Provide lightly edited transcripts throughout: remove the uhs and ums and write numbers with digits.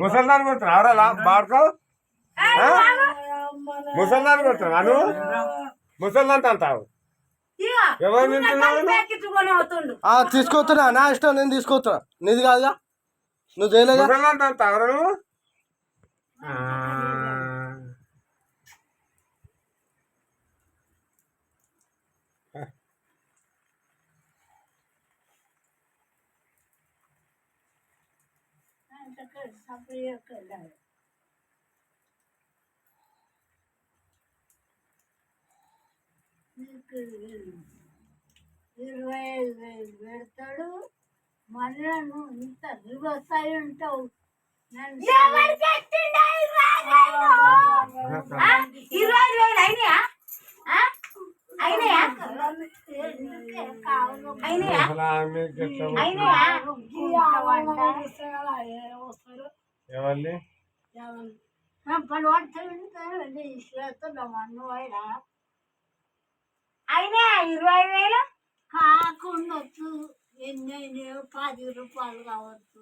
ముసల్దాన్ కొడుతున్నా అవరా బాడుకో ముసల్దాన్ కొడుతున్నా అను ముసల్దాన్ అంటావు తీసుకొస్తున్నా నా ఇష్టం, నేను తీసుకొస్తున్నా, నీది కాదుగా, నువ్వు చేయలేదా? ముసల్దాన్ అంటావు నువ్వు నీకు 25,000 పెడతాడు. మళ్ళా నువ్వు ఇంత రివర్స్ అయి ఉంటావు. 25,000 అయినాయా? ఎవరిని అయినా 20,000 కాకుండొచ్చు. ఎన్ని 10 రూపాయలు కావచ్చు.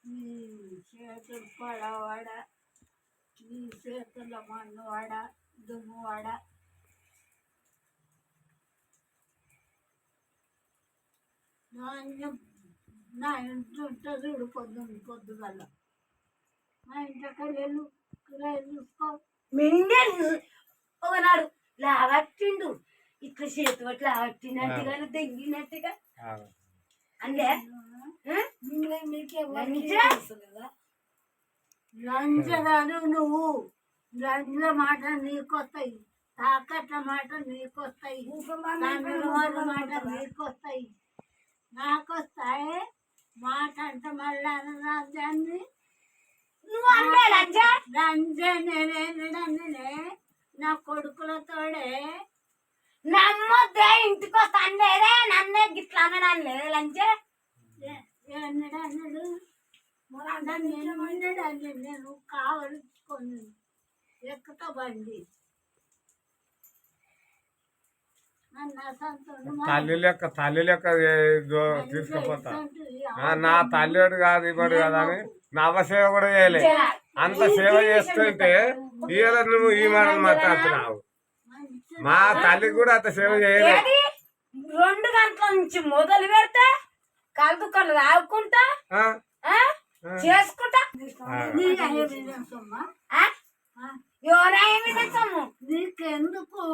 నీ చేతులు పడవాడ, నీ చేతుల మన్నువాడ, దుమ్మువాడ. నా ఇంటి ఉంటుంది చూడు, పొద్దుగల మా ఇంటికి వెళ్ళు, కిరాయి చూసుకో. మిండెలు ఒకనాడు లావట్టిండు, ఇట్లా చేతి పట్ల లావట్టినట్టుగా దెంగినట్టుగా అంటే లంచగాను నువ్వు. లంచ మాట నీకొస్తాయి, తాకట్ల మాట నీకొస్తాయి, తమిళవాళ్ళ మాట నీకొస్తాయి, నాకొస్తాయి. మాట అంటే మళ్ళీ రాజ్యాన్ని లంచే నేనే నా కొడుకులతోడే. నమ్మొద్దే, ఇంటికి వస్తాను లేదే, నన్నే గిట్లా అనడాన్ని లేదు లంచే. అన్నాడు నేను కావలుచుకొని ఎక్కుతా బండి. తల్లి లెక్క తీసుకుపోతా. నా తల్లిడు కాదు ఇవ్వడు కదా అని నవ సేవ కూడా చేయలే. అంత సేవ చేస్తుంటే ఇవాళ నువ్వు ఈ మాటలు మాట్లాడుతున్నావు. మా తల్లికి కూడా అంత సేవ చేయలేదు. 2 గంటల నుంచి మొదలు పెడితే కళ్ళు కళ్ళు తాగుకుంటా చేసుకుంటా. ఎవరైనా నీకెందుకు?